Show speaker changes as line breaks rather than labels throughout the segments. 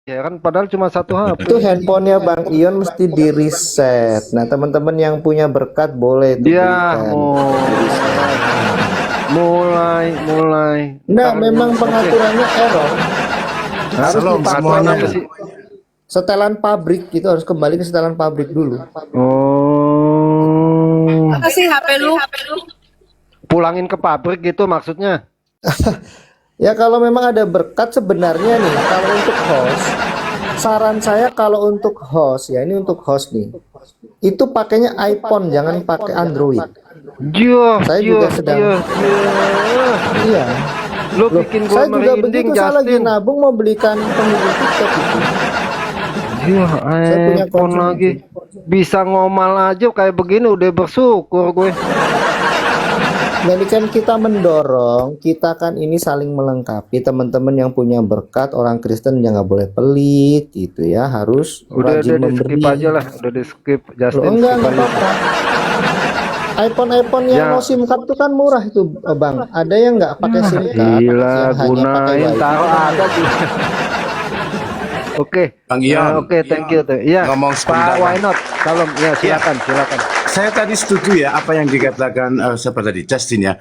Ya kan padahal cuma satu HP.
Itu handphonenya Bang Ion mesti di reset. Nah, teman-teman yang punya berkat boleh tuh
Dia
belikan di reset.
mulai.
Nah,
Ntar
memang
oke.
pengaturannya error. Harus
Salam
dipakai
Pengaturan
semuanya.
apa sih?
setelan pabrik, itu harus kembali ke setelan pabrik dulu.
Oh,
Apa sih HP lu?
pulangin ke pabrik gitu maksudnya.
Ya kalau memang ada berkat sebenarnya nih, kalau untuk host, saran saya kalau untuk host ya, ini untuk host nih, itu pakainya iPhone, jangan pakai Android. Saya juga sedang, iya.
Lu
Loh,
bikin gua
saya juga
merinding,
begitu, saya lagi
Justin.
nabung mau belikan pemilik tiket itu.
Iya,
Saya punya
iPhone
concern
lagi.
itu.
Bisa ngomal aja kayak begini udah bersyukur gue.
Jadi kan kita mendorong, kita kan ini saling melengkapi. Teman-teman yang punya berkat, orang Kristen yang nggak boleh pelit gitu ya, harus
Udah
rajin
di skip
memberi.
aja lah, udah di skip
Loh,
Justin
enggak
skip aja.
apa-apa. iPhone yang
Ya,
no SIM card itu kan murah itu, Bang. Ada yang nggak pakai SIM card,
gila
yang hanya pakai
gunain
WiFi.
taruh ada juga. Oke,
Bang Ion,
oke, thank you tuh. Iya,
ngomong
Pak
sebentar,
Why
Bang.
Not? Salam, ya
Ya,
silakan.
saya tadi setuju ya apa yang dikatakan siapa tadi, Justin ya.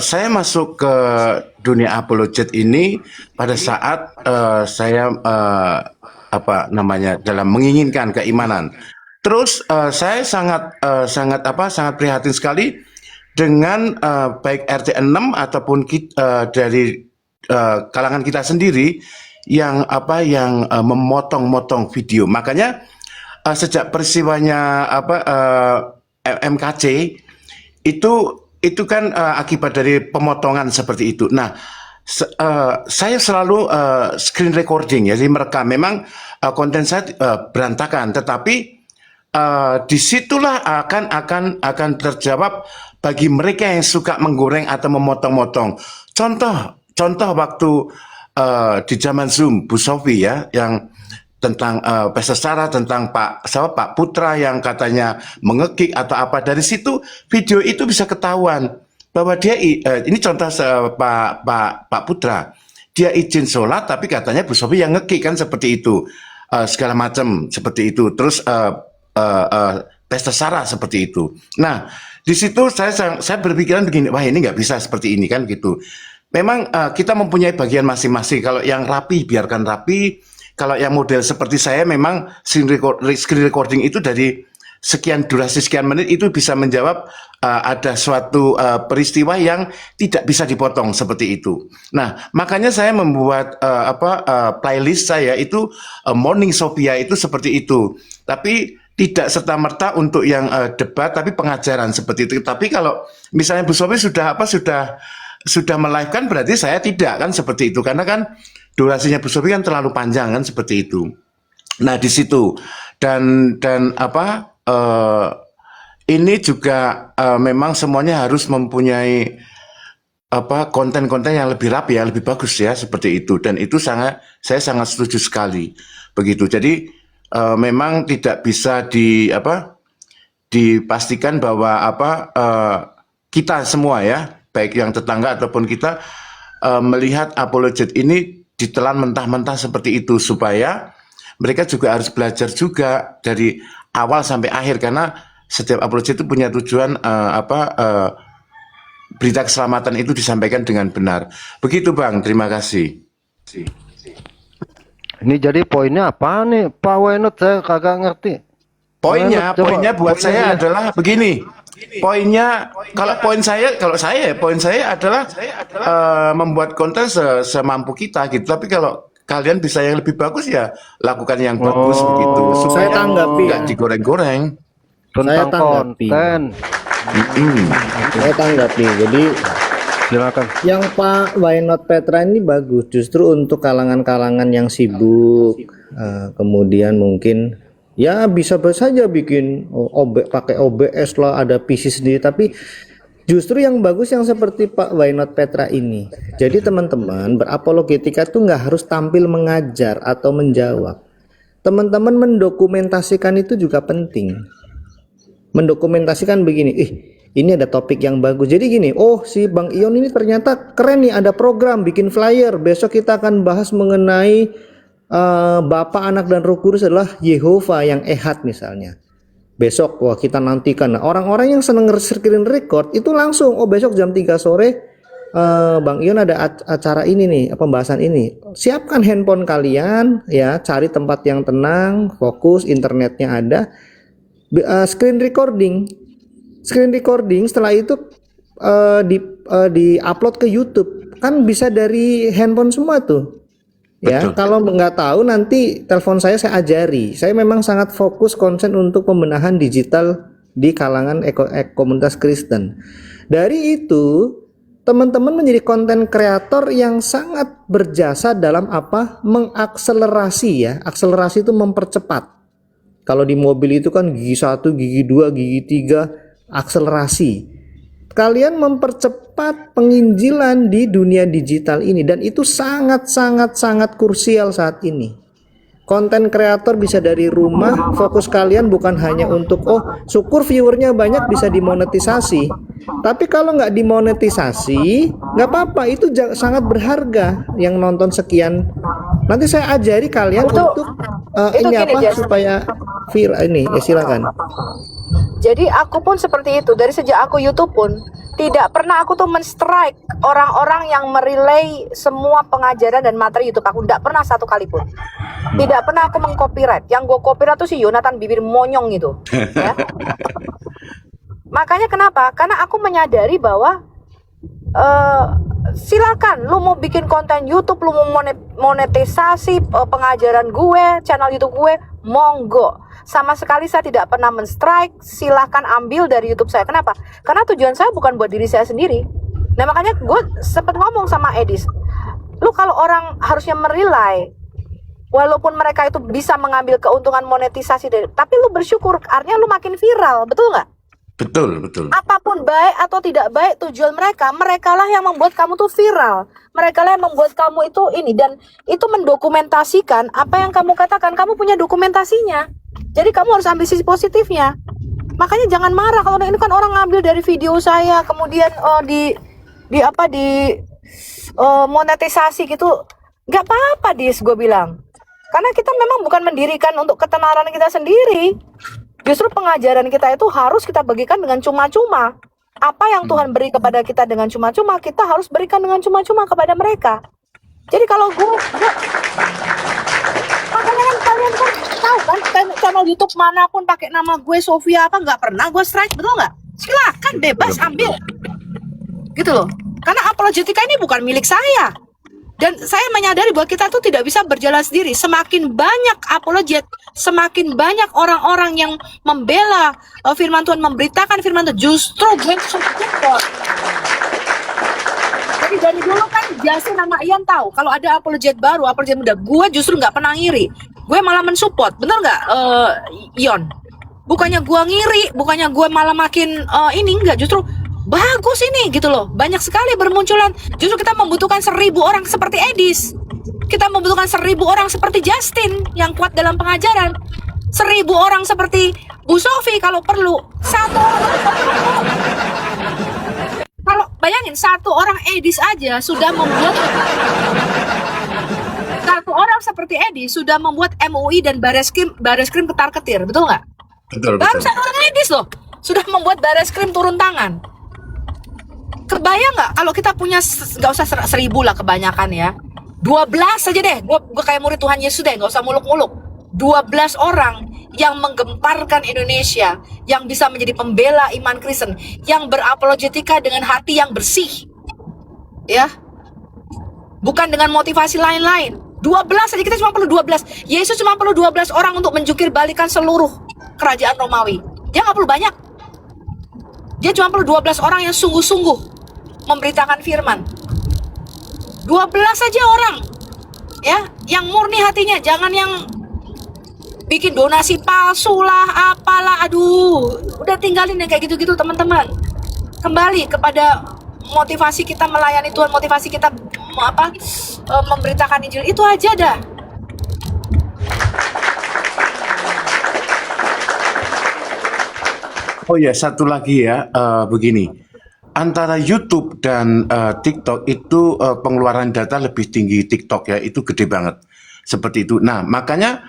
Saya masuk ke dunia apologet ini pada saat saya apa namanya dalam menginginkan keimanan. Terus saya sangat prihatin sekali dengan baik RT 6 ataupun dari kalangan kita sendiri yang memotong-motong video. Makanya sejak peristiwanya MKC itu kan akibat dari pemotongan seperti itu. Nah, saya selalu screen recording ya, jadi merekam. Memang konten saya berantakan, tetapi disitulah akan terjawab bagi mereka yang suka menggoreng atau memotong-motong. Contoh waktu di zaman Zoom Bu Sofi ya, yang tentang pesta sara, tentang Pak Putra yang katanya mengekik atau apa, dari situ video itu bisa ketahuan bahwa dia ini contoh Pak Putra, dia izin sholat tapi katanya Bu Sofi yang ngekik kan, seperti itu. Segala macam seperti itu. Terus pesta sara seperti itu. Nah, di situ saya berpikiran begini, wah ini nggak bisa seperti ini kan gitu. Memang kita mempunyai bagian masing-masing. Kalau yang rapi biarkan rapi. Kalau yang model seperti saya, memang screen recording itu dari sekian durasi sekian menit itu bisa menjawab ada suatu peristiwa yang tidak bisa dipotong seperti itu. Nah, makanya saya membuat playlist saya itu Morning Sophia itu seperti itu. Tapi tidak serta-merta untuk yang debat, tapi pengajaran seperti itu. Tapi kalau misalnya Bu Sophie sudah melive-kan, berarti saya tidak kan seperti itu, karena kan durasinya Bu Sophie kan terlalu panjang kan seperti itu. Nah di situ dan ini juga memang semuanya harus mempunyai konten-konten yang lebih rapi ya, lebih bagus ya seperti itu, dan itu saya sangat setuju sekali begitu. Jadi memang tidak bisa dipastikan bahwa kita semua ya, baik yang tetangga ataupun kita melihat apologet ini ditelan mentah-mentah seperti itu, supaya mereka juga harus belajar juga dari awal sampai akhir, karena setiap apologet itu punya tujuan berita keselamatan itu disampaikan dengan benar. Begitu Bang, terima kasih.
Ini jadi poinnya apa nih, Pak Why Not? Saya kagak ngerti.
Poinnya buat saya adalah begini. Poin saya adalah membuat konten semampu kita gitu. Tapi kalau kalian bisa yang lebih bagus ya lakukan yang bagus begitu,
Saya
supaya
tanggapi
nggak
ya.
digoreng-goreng.
Tentang
tanggapi.
konten.
Saya tanggapi. Jadi
Silakan.
yang Pak Why Not Petra ini bagus, justru untuk kalangan-kalangan yang sibuk, kemudian mungkin ya bisa saja bikin pakai OBS lah, ada PC sendiri, tapi justru yang bagus yang seperti Pak Why Not Petra ini. Jadi teman-teman, berapologetika tuh nggak harus tampil mengajar atau menjawab. Teman-teman mendokumentasikan itu juga penting. Mendokumentasikan begini, ini ada topik yang bagus. Jadi gini, oh si Bang Ion ini ternyata keren nih, ada program bikin flyer. Besok kita akan bahas mengenai Bapa, Anak, dan Roh Kudus adalah Yehova yang ehad misalnya. Besok wah kita nantikan. Nah, orang-orang yang seneng screen record itu langsung besok jam 3 sore Bang Ion ada acara ini nih, pembahasan ini. Siapkan handphone kalian ya, cari tempat yang tenang, fokus, internetnya ada. Screen recording. Setelah itu di upload ke YouTube. Kan bisa dari handphone semua tuh. Ya,
Betul.
kalau nggak tahu nanti telepon saya ajari. Saya memang sangat fokus konsen untuk pembenahan digital di kalangan komunitas Kristen. Dari itu, teman-teman menjadi konten kreator yang sangat berjasa dalam apa? Mengakselerasi ya. Akselerasi itu mempercepat. Kalau di mobil itu kan gigi 1, gigi 2, gigi 3, akselerasi. Kalian mempercepat penginjilan di dunia digital ini dan itu sangat krusial saat ini. Konten kreator bisa dari rumah, fokus kalian bukan hanya untuk syukur viewernya banyak bisa dimonetisasi. Tapi kalau nggak dimonetisasi, nggak apa-apa, itu sangat berharga yang nonton sekian. Nanti saya ajari kalian untuk ini apa supaya viral ini ya, silakan.
Jadi aku pun seperti itu. Dari sejak aku YouTube pun tidak pernah aku tuh men-strike orang-orang yang merelay semua pengajaran dan materi YouTube aku. Tidak pernah satu kali pun. Tidak pernah aku meng-copyright. Yang gue copyright tuh si Yonatan bibir monyong itu. Ya. Makanya kenapa? Karena aku menyadari bahwa silakan lu mau bikin konten YouTube, lu mau monetisasi pengajaran gue, channel YouTube gue, monggo. Sama sekali saya tidak pernah men-strike. Silahkan ambil dari YouTube saya. Kenapa? Karena tujuan saya bukan buat diri saya sendiri. Nah makanya gue sempat ngomong sama Edis, lu kalau orang harusnya merelay, walaupun mereka itu bisa mengambil keuntungan monetisasi dari, tapi lu bersyukur, artinya lu makin viral, betul nggak?
Betul.
Apapun baik atau tidak baik tujuan mereka, merekalah yang membuat kamu tuh viral. Merekalah yang membuat kamu itu ini, dan itu mendokumentasikan apa yang kamu katakan. Kamu punya dokumentasinya. Jadi kamu harus ambil sisi positifnya. Makanya jangan marah kalau ini kan orang ngambil dari video saya, kemudian di monetisasi gitu. Nggak apa-apa, Dis, gue bilang. Karena kita memang bukan mendirikan untuk ketenaran kita sendiri. Justru pengajaran kita itu harus kita bagikan dengan cuma-cuma. Apa yang Tuhan beri kepada kita dengan cuma-cuma, kita harus berikan dengan cuma-cuma kepada mereka. Jadi kalau gue makanya kan kalian kan tahu kan channel YouTube manapun pakai nama gue Sofia apa, nggak pernah gue strike, betul nggak? Silakan bebas ambil. Gitu loh. Karena apologetika ini bukan milik saya. Dan saya menyadari bahwa kita tuh tidak bisa berjalan sendiri. Semakin banyak apologet, semakin banyak orang-orang yang membela firman Tuhan, memberitakan firman Tuhan, justru gue support. Jadi dari dulu kan Justin sama Ian tahu kalau ada apologet baru, apologet muda, gue justru nggak pernah ngiri. Gue malah mensupport, bener nggak, Ion? Bukannya gue ngiri, bukannya gue malah makin ini, enggak, justru bagus ini gitu loh. Banyak sekali bermunculan. Justru kita membutuhkan 1.000 orang seperti Edis. Kita membutuhkan 1.000 orang seperti Justin yang kuat dalam pengajaran. 1.000 orang seperti Bu Sofi kalau perlu. Satu orang. Kalau bayangin satu orang Edis aja sudah membuat, satu orang seperti Edis sudah membuat MUI dan Bareskrim ketar-ketir, betul nggak?
Betul.
Baru satu orang Edis loh sudah membuat Bareskrim turun tangan. Kebayang nggak kalau kita punya, nggak usah 1.000 lah kebanyakan ya, 12 saja deh, gue kayak murid Tuhan Yesus deh, nggak usah muluk-muluk. 12 orang yang menggemparkan Indonesia, yang bisa menjadi pembela iman Kristen, yang berapologetika dengan hati yang bersih, ya, bukan dengan motivasi lain-lain. 12 saja, kita cuma perlu 12. Yesus cuma perlu 12 orang untuk menjungkir balikan seluruh kerajaan Romawi. Dia nggak perlu banyak. Dia cuma perlu 12 orang yang sungguh-sungguh memberitakan firman. 12 saja orang, ya, yang murni hatinya, jangan yang bikin donasi palsu lah, apalah, aduh, udah tinggalin yang kayak gitu-gitu teman-teman. Kembali kepada motivasi kita melayani Tuhan, motivasi kita memberitakan Injil, itu aja dah.
Oh ya, satu lagi ya, begini. Antara YouTube dan TikTok itu pengeluaran data lebih tinggi TikTok ya, itu gede banget. seperti itu. Nah, makanya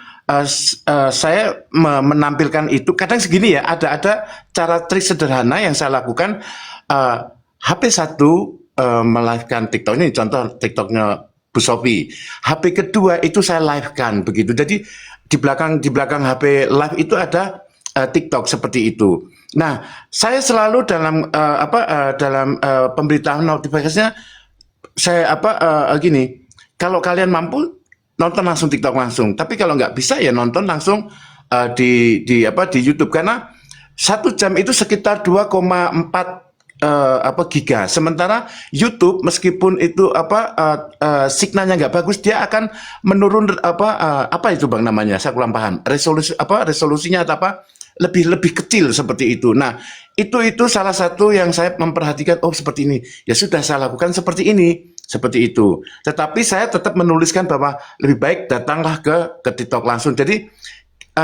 saya menampilkan itu kadang segini ya, ada cara trik sederhana yang saya lakukan. HP satu melive-kan TikTok ini, contoh TikToknya Bu Sophie. HP kedua itu saya live-kan begitu. Jadi di belakang HP live itu ada TikTok seperti itu. Nah, saya selalu dalam pemberitaan notifikasinya saya gini, kalau kalian mampu nonton langsung TikTok langsung. Tapi kalau nggak bisa ya nonton langsung di YouTube, karena 1 jam itu sekitar 2,4 giga. Sementara YouTube meskipun itu signalnya nggak bagus, dia akan menurun apa itu Bang namanya? Saya kurang paham. Resolusinya atau apa? Lebih kecil seperti itu. Nah, itu salah satu yang saya memperhatikan, oh seperti ini. Ya sudah saya lakukan seperti ini, seperti itu. Tetapi saya tetap menuliskan bahwa lebih baik datanglah ke TikTok langsung. Jadi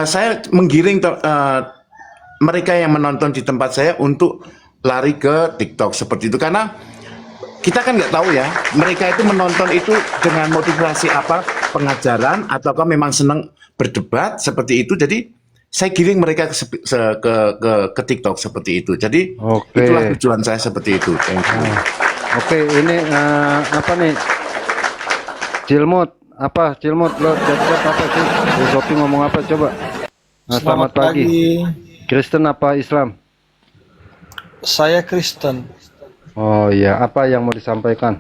saya menggiring mereka yang menonton di tempat saya untuk lari ke TikTok seperti itu, karena kita kan nggak tahu ya mereka itu menonton itu dengan motivasi apa, pengajaran ataukah memang senang berdebat seperti itu. Jadi saya giring mereka ke TikTok seperti itu. Jadi
Oke.
itulah tujuan saya seperti itu. Thank you.
Oke, ini apa nih? Cilmut, Cilmut lo chat apa sih? Bu Sophie ngomong apa coba? Nah, selamat pagi. Kristen apa Islam?
Saya Kristen.
Oh iya, apa yang mau disampaikan?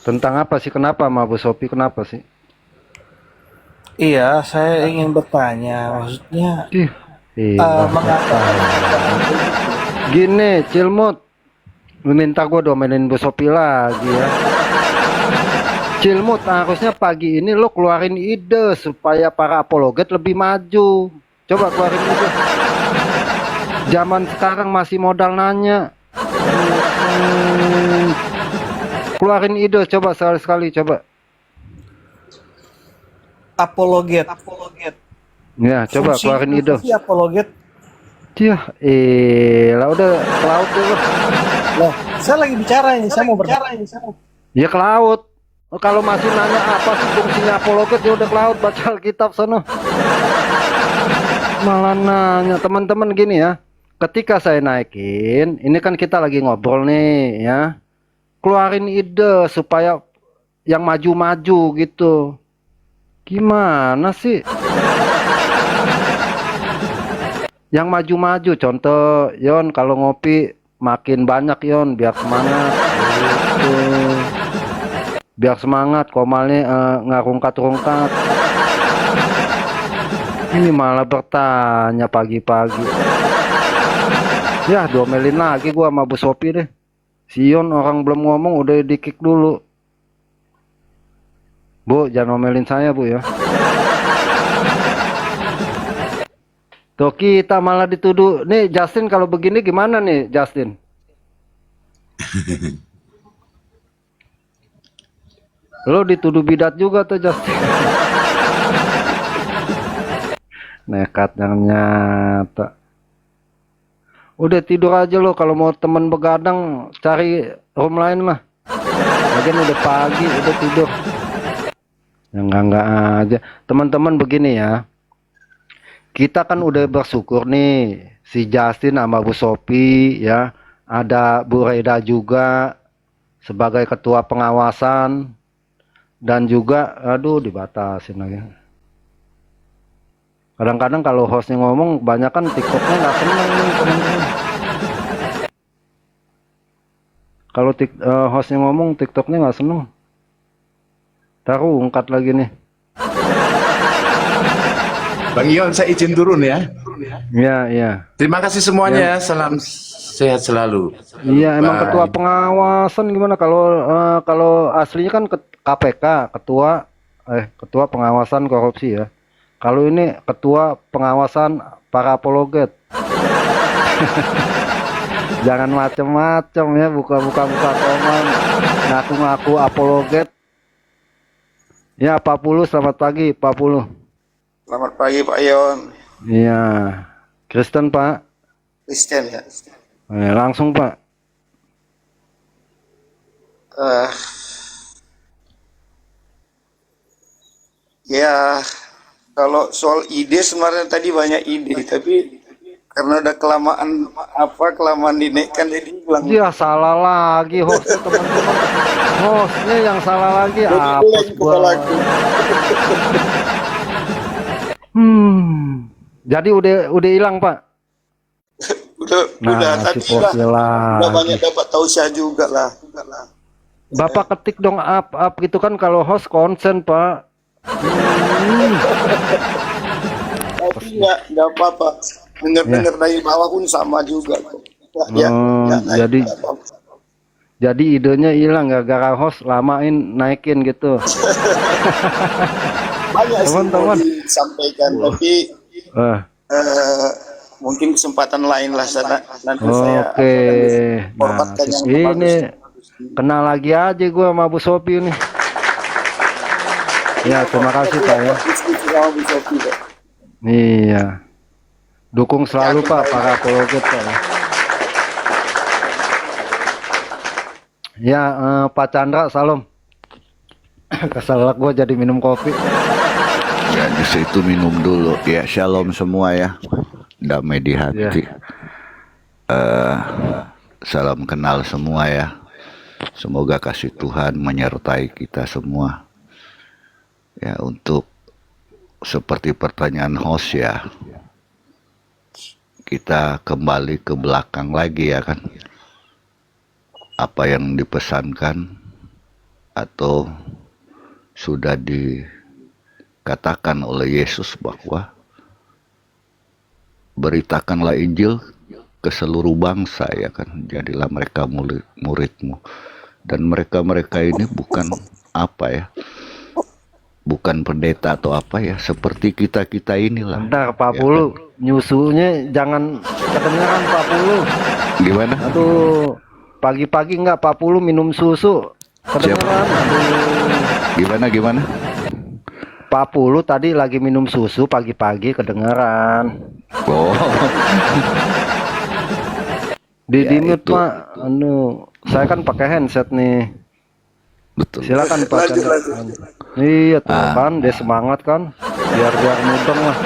Tentang apa sih? Kenapa sama Bu Sophie? Kenapa sih?
Iya, saya ingin bertanya, maksudnya mengapa
Gini, Cilmut, lu minta gue domelin Bu Sophie lagi ya. Cilmut, harusnya pagi ini lo keluarin ide supaya para apologet lebih maju. Coba keluarin ide. Zaman sekarang masih modal nanya. Keluarin ide, coba sekali-sekali, coba.
apologet?
Ya, coba keluarin ide.
Fungsi apologet.
Dia, lah udah ke laut dulu.
Loh, saya lagi bicara ini, saya mau berbicara ini.
Ya ke laut. Kalau masih nanya apa sih fungsinya apologet, ya udah ke laut, baca Alkitab sono. Malah nanya, teman-teman gini ya. Ketika saya naikin, ini kan kita lagi ngobrol nih ya. Keluarin ide supaya yang maju-maju gitu. Gimana sih? Yang maju-maju, contoh Yon kalau ngopi makin banyak Yon biar semangat gitu. Biar semangat, komalnya ngarungkat-rungkat. Ini malah bertanya pagi-pagi. Ya domelin lagi gua sama Bu Sophie deh. Si Yon orang belum ngomong udah di-kick dulu. Bu, jangan omelin saya Bu ya. Tuh kita malah dituduh. Nih Justin kalau begini gimana nih Justin? Lo dituduh bidat juga tuh Justin. Nekat yang nyata. Udah tidur aja lo, kalau mau temen begadang cari room lain mah. Lagian udah pagi, udah tidur. Yang enggak aja. Teman-teman begini ya. Kita kan udah bersyukur nih si Justin sama Bu Sophie ya. Ada Bu Reda juga sebagai ketua pengawasan. Dan juga aduh dibatasin lagi. Kadang-kadang kalau hostnya ngomong kebanyakan TikToknya nggak seneng nih teman-teman. Kalau hostnya ngomong TikToknya nggak seneng. Taruh ungkat lagi nih.
Bang Ion, saya izin turun ya.
Iya, iya.
Terima kasih semuanya. Salam sehat selalu.
Iya, emang
Bye.
ketua pengawasan gimana kalau aslinya kan KPK, ketua pengawasan korupsi ya. Kalau ini ketua pengawasan para apologet. Jangan macem-macem ya, buka komen, ngaku-ngaku apologet. Ya, Pak Pulu, selamat pagi, Pak Pulu.
Selamat pagi Pak Yon.
Iya, Kristen Pak.
Kristen ya.
Langsung Pak.
Ya, kalau soal ide sebenarnya tadi banyak ide, tapi karena udah kelamaan dinaikkan jadi hilang.
Dia salah lagi hostnya teman-teman. Hostnya yang salah lagi
Jadi
apa
geleng kepalaku.
Jadi udah hilang Pak.
Udah
Nah, si
tadi lah.
Poki
Udah
lagi.
banyak dapat tausiah juga lah.
Bapak ketik dong up gitu kan kalau host konsen Pak.
Tapi nggak apa-apa. Dengar-dengar dari bawah pun sama juga kok. Ya, naik,
jadi
nggak apa-apa.
jadi idenya hilang gara-gara host lamain naikin gitu.
Banyak sih mau
Teman-teman.
disampaikan, tapi
Eh,
mungkin kesempatan lain lah nanti saya
Oke. Nah,
forwardkan yang
ini
bagus.
kenal lagi aja gua sama Bu Sopi nih. Ya, terima kasih Pak ya.
Diskusi sama Bu Sophie, Pak.
Iya. Dukung selalu Pak para apologet Pak. Ya, Pak Chandra, salam. Keselak gua jadi minum kopi.
Ya di situ minum dulu. Ya shalom semua ya. Damai di hati. Salam kenal semua ya. Semoga kasih Tuhan menyertai kita semua. Ya untuk seperti pertanyaan host ya. Kita kembali ke belakang lagi ya kan. Apa yang dipesankan atau sudah dikatakan oleh Yesus bahwa beritakanlah Injil ke seluruh bangsa ya kan, jadilah mereka murid-muridmu. Dan mereka ini bukan apa ya, bukan pendeta atau apa ya, seperti kita inilah.
Bentar Pak
Ya
Pulu, nyusunya jangan kedengeran Pak Pulu.
Gimana?
Aduh, pagi-pagi enggak Pak Pulu minum susu. Kedengeran.
Gimana?
Pak Pulu tadi lagi minum susu pagi-pagi kedengeran.
Oh.
Di
Ya,
mute
itu.
Pak. Saya kan pakai handset nih.
Betul.
Silakan Pak Chandra. Iya tuh kan, dia semangat kan. Biar mudeng lah.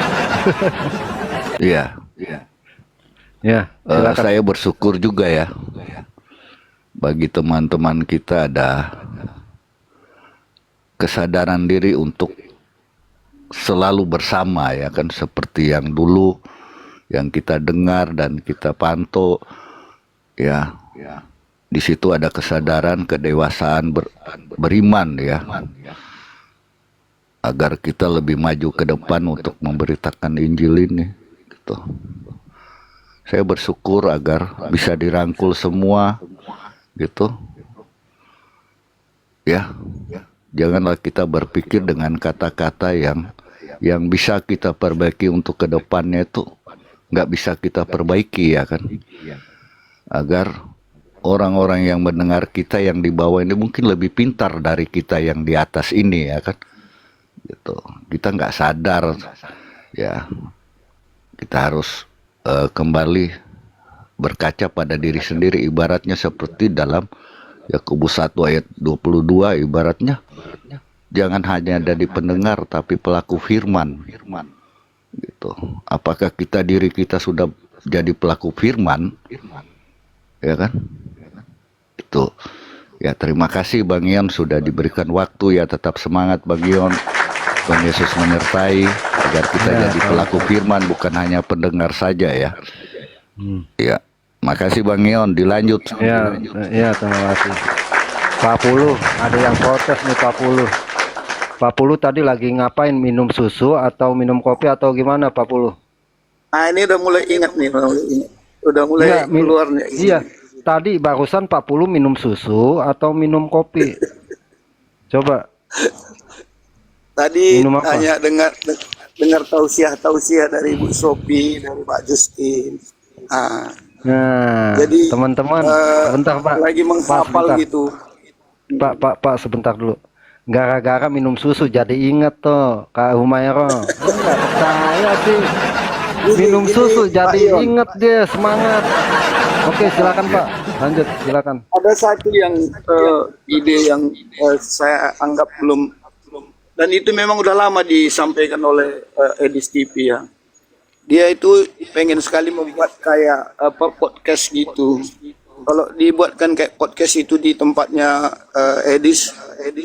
Iya.
Ya, silakan.
Saya bersyukur juga ya. Bagi teman-teman kita ada kesadaran diri untuk selalu bersama ya kan, seperti yang dulu yang kita dengar dan kita pantau ya. Di situ ada kesadaran kedewasaan beriman ya, agar kita lebih maju ke depan untuk memberitakan Injil ini gitu. Saya bersyukur agar bisa dirangkul semua gitu ya. Janganlah kita berpikir dengan kata-kata yang bisa kita perbaiki untuk kedepannya itu nggak bisa kita perbaiki ya kan. Agar orang-orang yang mendengar kita yang di bawah ini mungkin lebih pintar dari kita yang di atas ini ya kan. Gitu. Kita nggak sadar ya. Kita harus kembali berkaca pada diri sendiri, ibaratnya seperti dalam Yakobus 1 ayat 22, ibaratnya jangan hanya jadi pendengar tapi pelaku firman gitu. Apakah diri kita sudah jadi pelaku firman ya kan? Itu ya. Terima kasih Bang Ion sudah diberikan waktu ya. Tetap semangat Bang Ion. Tuhan Yesus menyertai agar kita jadi pelaku firman, bukan hanya pendengar saja ya. Ya, makasih Bang Ion. Dilanjut.
Ya, terima kasih. Pak Pulu, ada yang protes nih Pak Pulu. Pak Pulu tadi lagi ngapain? Minum susu atau minum kopi atau gimana Pak Pulu?
Ah, ini udah mulai ingat nih, udah mulai
Iya,
keluar nih.
Iya, tadi barusan Pak Pulu minum susu atau minum kopi? Coba.
Tadi
Minum apa?
hanya dengar tausiah dari Bu Sophie, dari Pak Justin.
Nah,
Jadi
teman-teman, sebentar Pak.
lagi menghafal
sebentar.
gitu.
Pak, sebentar dulu. Gara-gara minum susu jadi inget tuh Kak Humayro. Enggak percaya sih. Minum susu jadi
Pak Ion.
inget dia, semangat. Oke, silakan Pak. Lanjut, silakan.
Ada satu yang ide yang saya anggap belum Dan itu memang udah lama disampaikan oleh Edis TV ya. Dia itu pengen sekali membuat kayak apa podcast gitu. Kalau dibuatkan kayak podcast itu di tempatnya Edis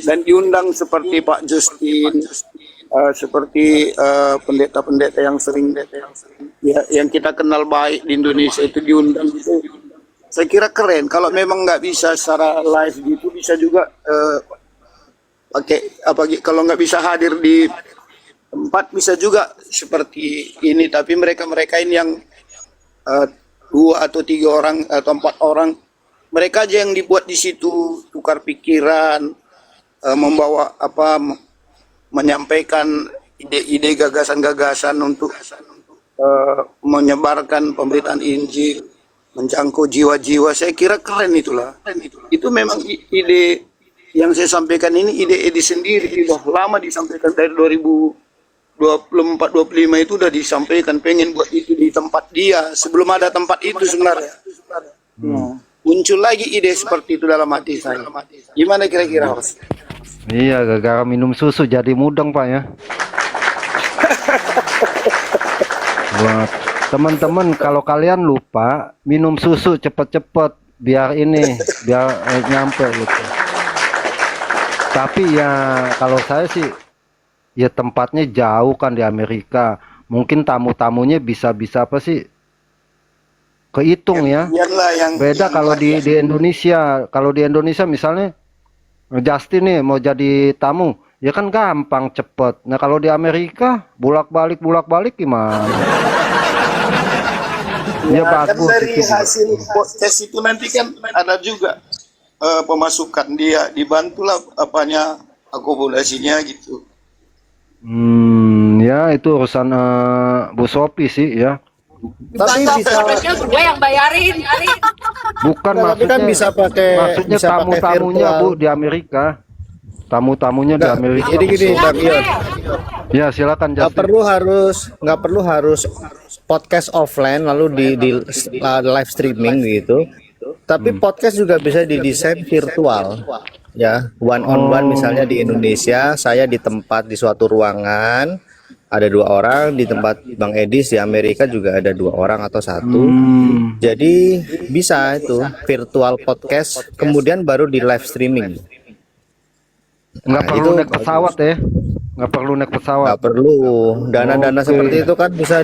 dan diundang seperti Pak Justin, seperti pendeta-pendeta yang sering ya, yang kita kenal baik di Indonesia itu diundang itu. Saya kira keren. Kalau memang nggak bisa secara live gitu, bisa juga pakai apa? Kalau nggak bisa hadir di tempat, bisa juga seperti ini. Tapi mereka ini yang 2 atau 3 orang atau 4 orang, mereka aja yang dibuat di situ, tukar pikiran, membawa apa, menyampaikan ide-ide, gagasan-gagasan untuk menyebarkan pemberitaan Injil, menjangkau jiwa-jiwa. Saya kira keren itulah. Itu memang ide yang saya sampaikan ini, ide sendiri. Sudah lama disampaikan dari 2024-25 itu udah disampaikan, pengen buat itu di tempat dia sebelum ada tempat itu sebenarnya. Muncul lagi ide seperti itu dalam hati saya. Gimana kira-kira, Mas?
Iya, gara-gara minum susu jadi mudeng Pak ya. Buat teman-teman, kalau kalian lupa minum susu cepet-cepet biar nyampe gitu. Tapi ya kalau saya sih, ya tempatnya jauh kan di Amerika. Mungkin tamu-tamunya bisa apa sih? Kehitung ya.
Biarlah yang
Beda kalau di Indonesia. Kalau di Indonesia misalnya Justin nih mau jadi tamu, ya kan gampang cepet. Nah kalau di Amerika bolak-balik gimana? Ya
kan
bagus
dari
itu.
hasil podcast itu nanti kan ada juga pemasukan dia, dibantulah apanya, akomodasinya gitu.
Ya itu urusan Bu Sophie sih ya.
Tapi bisa,
Profesional gue yang bayarin.
Bukan
tapi kan bisa pakai,
maksudnya
bisa pakai
tamu-tamunya
virtual.
Bu di Amerika. Tamu-tamunya di Amerika.
Jadi gini, Bang Ion,
Ya silakan
nggak
Justin.
perlu harus podcast offline lalu di live streaming gitu. Tapi podcast juga bisa didesain virtual, ya, one on one. Misalnya di Indonesia, saya di tempat di suatu ruangan ada 2 orang, di tempat Bang Edis di Amerika juga ada 2 orang atau 1. Jadi bisa itu virtual podcast, kemudian baru di live streaming.
Nggak
Nah,
perlu
itu
naik pesawat ya. Nggak perlu naik pesawat.
nggak perlu dana-dana
Oke.
seperti itu kan bisa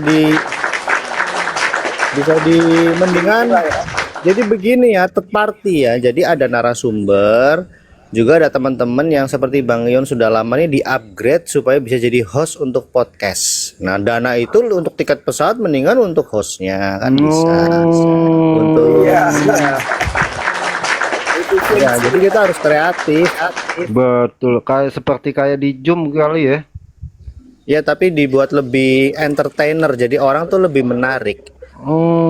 di mendingan. Jadi begini ya, third party ya. Jadi ada narasumber, juga ada teman-teman yang seperti Bang Ion sudah lama ini di-upgrade supaya bisa jadi host untuk podcast. Nah, dana itu untuk tiket pesawat mendingan untuk hostnya kan bisa. Untuk ya, jadi kita harus kreatif.
Betul, seperti di Zoom kali ya.
Ya, tapi dibuat lebih entertainer. Jadi orang tuh lebih menarik.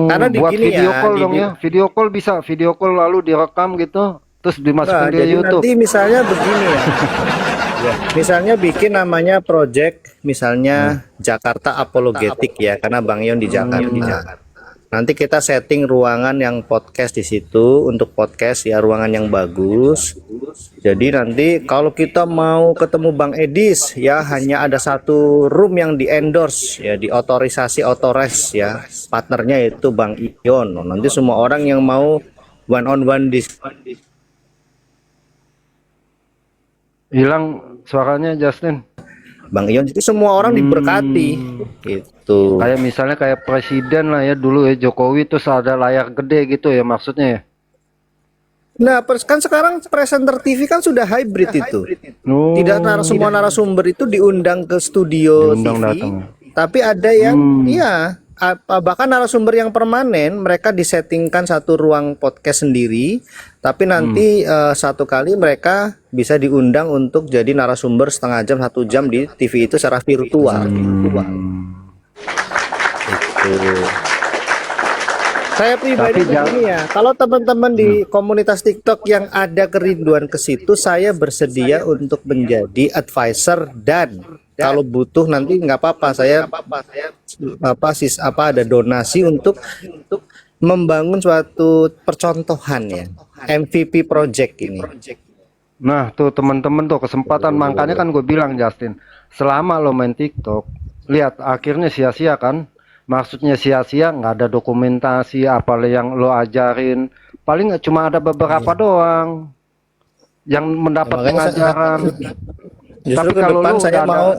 Karena di
buat
gini
video
ya,
call dong ya. Video call bisa, video call lalu direkam gitu, terus dimasukin di
jadi
YouTube.
nanti misalnya begini ya. Misalnya bikin namanya project misalnya Jakarta Apologetik ya, karena Bang Ion di Jakarta. Nanti kita setting ruangan yang podcast di situ untuk podcast ya, ruangan yang bagus. Jadi nanti kalau kita mau ketemu Bang Edis ya, hanya ada 1 room yang di endorse ya, di otorisasi otores ya. Partnernya itu Bang Ion. Nanti semua orang yang mau one on one di
Hilang suaranya Justin.
Bang Ion, jadi semua orang diberkati gitu.
Kayak misalnya kayak presiden lah ya dulu ya, Jokowi, terus ada layar gede gitu ya maksudnya ya.
Nah, kan sekarang presenter TV kan sudah hybrid itu.
Oh,
Tidak semua narasumber itu diundang ke studio
Diundang
TV,
datang.
tapi ada yang iya, bahkan narasumber yang permanen mereka disettingkan 1 ruang podcast sendiri, tapi nanti 1 kali mereka bisa diundang untuk jadi narasumber setengah jam 1 jam di TV itu secara virtual. Itu. Saya pribadi
Tapi
begini ya, kalau teman-teman di komunitas TikTok yang ada kerinduan ke situ, saya bersedia untuk menjadi advisor dan kalau butuh nanti nggak apa-apa, saya ada donasi untuk membangun suatu percontohan ya, MVP project ini.
Nah, tuh teman-teman tuh kesempatan, makanya kan gue bilang Justin, selama lo main TikTok, lihat akhirnya sia-sia kan? Maksudnya sia-sia, nggak ada dokumentasi apa yang lo ajarin, paling cuma ada beberapa doang yang mendapat
Makanya
pengajaran.
justru
Tapi
ke
kalau
depan
lu
saya
udah ada,
mau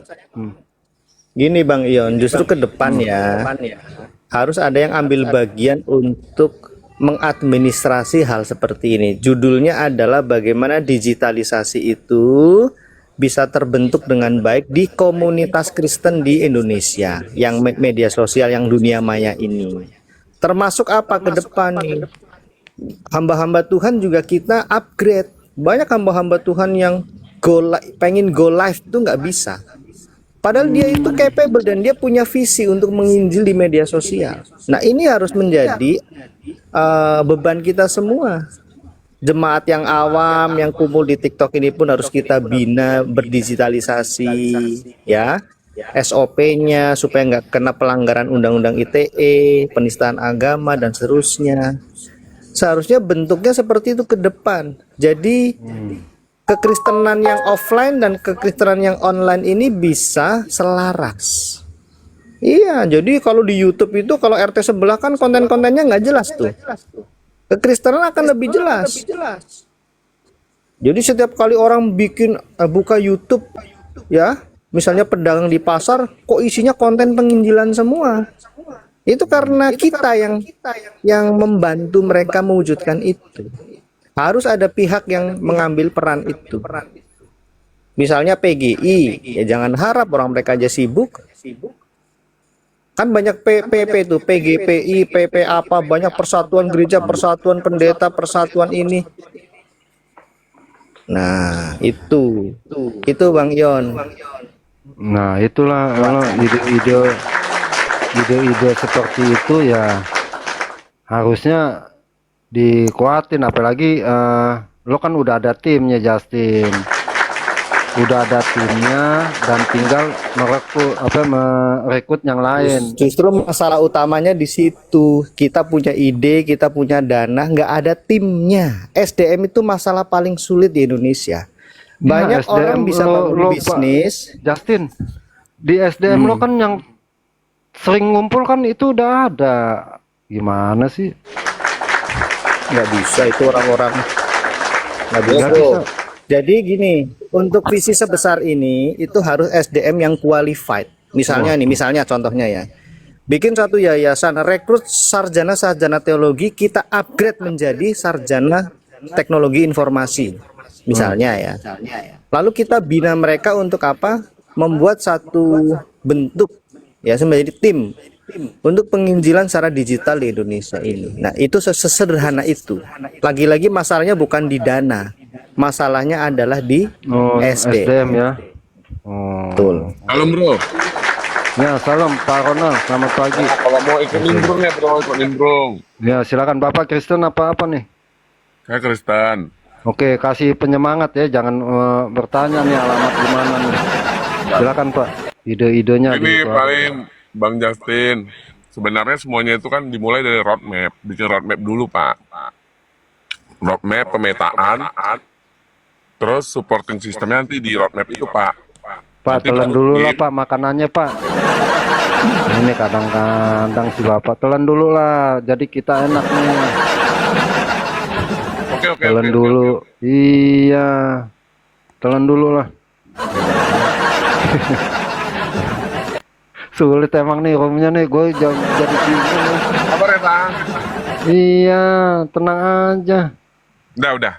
gini Bang Ion, justru ke depan ya harus ada yang ambil bagian untuk mengadministrasi hal seperti ini. Judulnya adalah bagaimana digitalisasi itu bisa terbentuk dengan baik di komunitas Kristen di Indonesia, yang media sosial yang dunia maya ini. Termasuk apa ke depan nih? Hamba-hamba Tuhan juga kita upgrade. Banyak hamba-hamba Tuhan yang pengen go live tuh nggak bisa. Padahal dia itu capable dan dia punya visi untuk menginjil di media sosial. Nah, ini harus menjadi beban kita semua. Jemaat yang awam yang kumpul di TikTok ini pun harus kita bina berdigitalisasi, ya. SOP-nya supaya nggak kena pelanggaran Undang-Undang ITE, penistaan agama dan seterusnya. Seharusnya bentuknya seperti itu ke depan. Jadi kekristenan yang offline dan kekristenan yang online ini bisa selaras. Iya, jadi kalau di YouTube itu kalau RT sebelah kan konten-kontennya nggak jelas tuh. Kekristenan akan lebih jelas. Jadi setiap kali orang bikin buka YouTube, ya, misalnya pedagang di pasar, kok isinya konten penginjilan semua. Itu karena kita yang membantu mereka mewujudkan itu. Harus ada pihak yang mengambil peran itu. Misalnya PGI, ya jangan harap orang mereka aja sibuk. Kan banyak PP itu, PGPI, PP apa, banyak persatuan gereja, persatuan pendeta, persatuan ini. Nah, itu Bang Yon.
nah itulah kalau ide-ide seperti itu ya harusnya dikuatin, apalagi lo kan udah ada timnya Justin, udah ada timnya dan tinggal merekrut yang lain.
Justru masalah utamanya di situ. Kita punya ide, kita punya dana, nggak ada timnya. SDM itu masalah paling sulit di Indonesia. Banyak
SDM
orang bisa bangun
Pak
bisnis.
Justin, di SDM lo kan yang sering ngumpul kan itu udah ada, gimana sih?
Nggak bisa itu orang-orang nggak bisa.
Nggak bisa.
Jadi gini, untuk visi sebesar ini itu harus SDM yang qualified. Misalnya contohnya ya, bikin satu yayasan, rekrut sarjana teologi, kita upgrade menjadi sarjana teknologi informasi, misalnya ya. Lalu kita bina mereka untuk apa? Membuat satu bentuk ya menjadi tim untuk penginjilan secara digital di Indonesia ini. Nah, itu sesederhana itu. Lagi-lagi masalahnya bukan di dana. Masalahnya adalah di
SDM ya.
Betul.
Halo bro,
Ya, salam Pak Ronald, selamat pagi.
kalau mau ikut nimbrung ya bro, ikut nimbrung.
Ya, silakan Bapak Kristen apa nih?
Saya Kristen.
Oke, kasih penyemangat ya, jangan bertanya nih alamat di mana nih. Silakan Pak, ide-idenya
Ini
gitu.
paling Bang Justin. Sebenarnya semuanya itu kan dimulai dari roadmap. Bikin roadmap dulu Pak. Roadmap, pemetaan, terus supporting sistemnya nanti di roadmap itu Pak.
Pak,
Nanti
telan dulu lah
bikin-
Pak makanannya Pak. Ini kadang-kadang si Bapak telan dulu lah, jadi kita enak nih.
Oke.
Telan dulu. Iya, telan dulu lah. Sulit emang nih roomnya nih, gue jadi bingung nih.
Kabar ya Bang?
Iya, tenang aja.
Udah.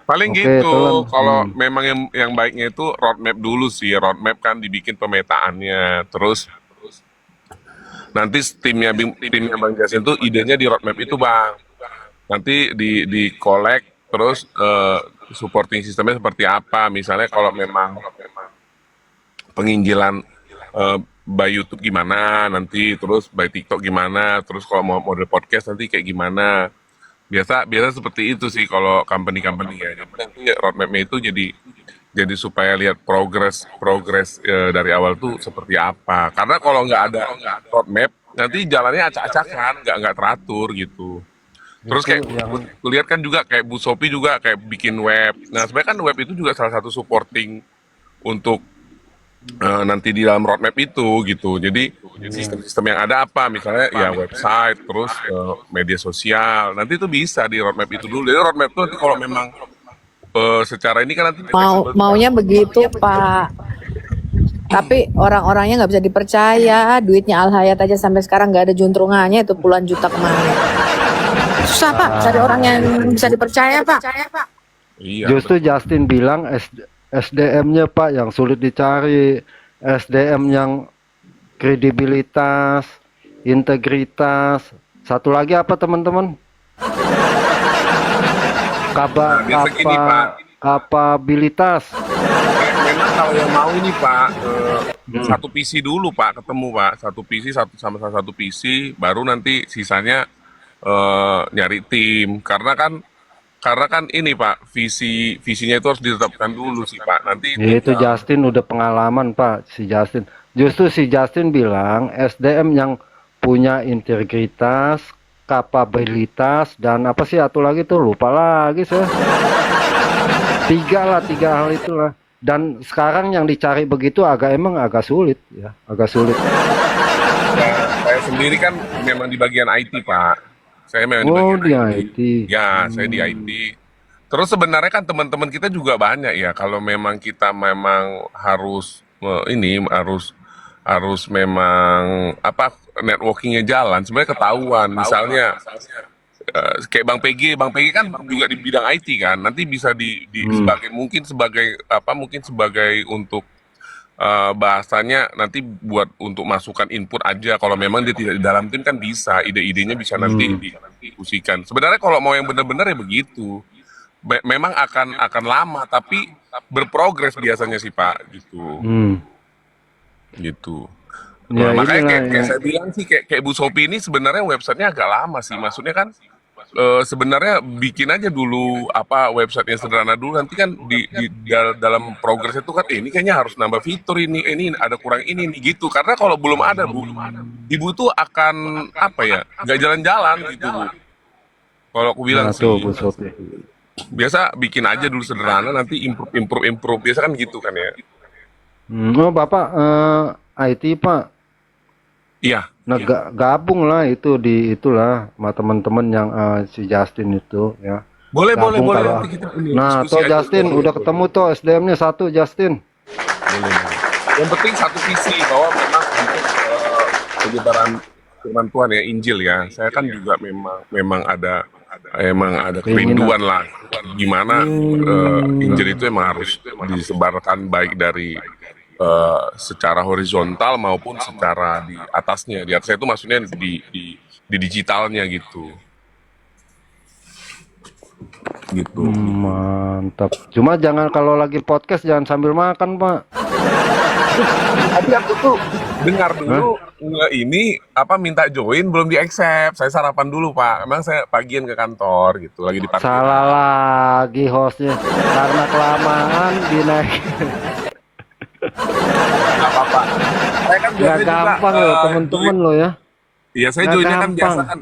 Paling
Oke,
gitu.
telan.
Kalau memang yang baiknya itu roadmap dulu sih. Roadmap kan dibikin pemetaannya, terus nanti timnya Bang Jasin itu idenya di roadmap itu Bang. Nanti di collect, terus supporting sistemnya seperti apa. Misalnya kalau memang penginjilan by YouTube gimana nanti, terus by TikTok gimana, terus kalau mau model podcast nanti kayak gimana. Biasa seperti itu sih kalau company ya. Jadi nanti roadmap-nya itu jadi supaya lihat progres dari awal tuh seperti apa. Karena kalau nggak ada roadmap nanti jalannya acak-acakan, nggak teratur gitu. Terus
Itu
kayak
yang
lihat kan juga kayak Bu Sophie juga kayak bikin web. Nah sebenarnya kan web itu juga salah satu supporting untuk nanti di dalam roadmap itu gitu. Jadi sistem-sistem yang ada apa, misalnya ya website, terus media sosial. Nanti itu bisa di roadmap itu dulu. Jadi roadmap itu nanti kalau memang secara ini kan nanti fleksibel.
Maunya begitu, Pak. Tapi orang-orangnya nggak bisa dipercaya. Duitnya Al Hayat aja sampai sekarang nggak ada juntrungannya, itu puluhan juta kemana. Susah, Pak, cari orang yang bisa dipercaya, Pak.
Iya.
justru Justin bilang SDM-nya Pak yang sulit dicari, SDM yang kredibilitas, integritas. Satu lagi apa teman-teman?
Biasa gini, Pak.
Kapabilitas.
Memang kalau yang mau ini Pak, satu PC dulu Pak, ketemu Pak, satu PC sama satu PC, baru nanti sisanya nyari tim, karena kan ini Pak, visinya itu harus ditetapkan dulu sih Pak. Nanti
Ya, itu Justin udah pengalaman Pak, si Justin. Justru si Justin bilang SDM yang punya integritas, kapabilitas, dan apa sih satu lagi tuh lupa lagi saya. Tiga hal itulah. Dan sekarang yang dicari begitu emang agak sulit ya, agak sulit.
saya sendiri kan memang di bagian IT Pak. Saya memang
Oh,
di
di
bagian
IT.
Ya, saya di IT. Terus sebenarnya kan teman-teman kita juga banyak ya. Kalau memang kita memang harus harus memang apa networkingnya jalan. Sebenarnya ketahuan. Misalnya kayak Bang PG kan juga di bidang IT kan. Nanti bisa mungkin sebagai untuk bahasanya nanti buat untuk masukan input aja. Kalau memang dia tidak di dalam tim kan bisa, ide-idenya bisa nanti didiskusikan. Sebenarnya kalau mau yang benar-benar ya begitu. Memang akan lama tapi berprogres biasanya sih Pak gitu. Gitu.
Ya,
Makanya
inilah
kayak
ya.
saya bilang sih kayak Bu Sophie ini sebenarnya websitenya agak lama sih. Maksudnya kan sebenarnya bikin aja dulu apa website yang sederhana dulu, nanti kan dalam progres itu kan ini kayaknya harus nambah fitur ini ada kurang ini nih gitu. Karena kalau belum ada Bu, Ibu tuh akan apa ya, nggak jalan-jalan gitu Bu. Kalau aku bilang
Nah,
sih
tuh Bu Sophie.
biasa bikin aja dulu sederhana, nanti improve biasa kan gitu kan ya.
Oh, Bapak IT Pak.
Iya.
Nah, gabung lah itu itulah sama teman-teman yang si Justin itu ya.
Boleh
Gabung kalau.
nanti kita ini
Nah,
diskusi
toh
aja.
Justin udah ketemu tuh SDM-nya satu Justin.
Boleh. Yang penting satu visi bahwa memang untuk penyebaran firman Tuhan ya, Injil ya. Saya kan juga memang ada kerinduan lah gimana Injil itu emang harus disebarkan baik dari secara horizontal maupun secara di atasnya. Di atasnya itu maksudnya di digitalnya gitu. Gitu.
Mantap. Cuma jangan kalau lagi podcast jangan sambil makan, Pak.
Tadi aku tuh dengar dulu ini apa minta join belum di accept. Saya sarapan dulu Pak. Emang saya pagian ke kantor gitu lagi di parkiran.
Salah lagi hostnya karena kelamaan dinaikin.
Nggak apa-apa. Saya kan
Gak
biasanya juga
gampang loh temen-temen lo ya.
Iya saya
Nggak
joinnya kan
gampang.
biasa kan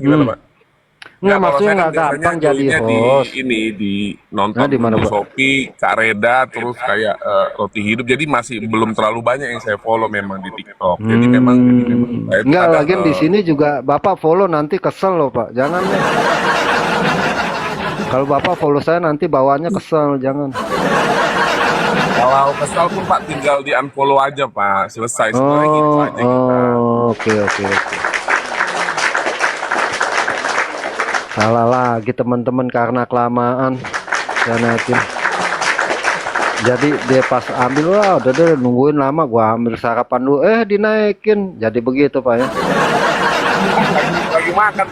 gimana Pak?
Nggak,
kalau
maksudnya
saya kan
nggak
biasanya
gampang jadi
joinnya
host.
di nonton
Nah, di mana,
Bu
Pak?
Sophie, Kak Reda, terus kayak Roti Hidup. Jadi masih belum terlalu banyak yang saya follow memang di TikTok. Jadi memang saya
Enggak,
ada,
lagian di sini juga Bapak follow nanti kesel loh, Pak. Jangan deh. Kalau Bapak follow saya nanti bawaannya kesel, jangan.
kalau kesal pun Pak tinggal di unfollow aja Pak. Selesai sebenarnya gitu aja kita.
Oke. Salah lagi teman-teman karena kelamaan. Saya naikin. Jadi dia pas ambil, wah udah deh nungguin lama, gua ambil sarapan dulu, dinaikin. Jadi begitu Pak ya.
Lagi makan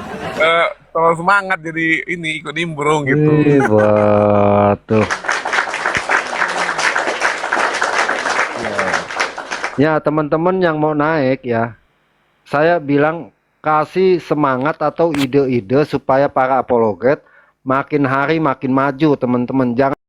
terlalu semangat jadi ini ikut nimbrung gitu.
Betul. Ya teman-teman yang mau naik ya, saya bilang kasih semangat atau ide-ide supaya para apologet makin hari makin maju teman-teman. Jangan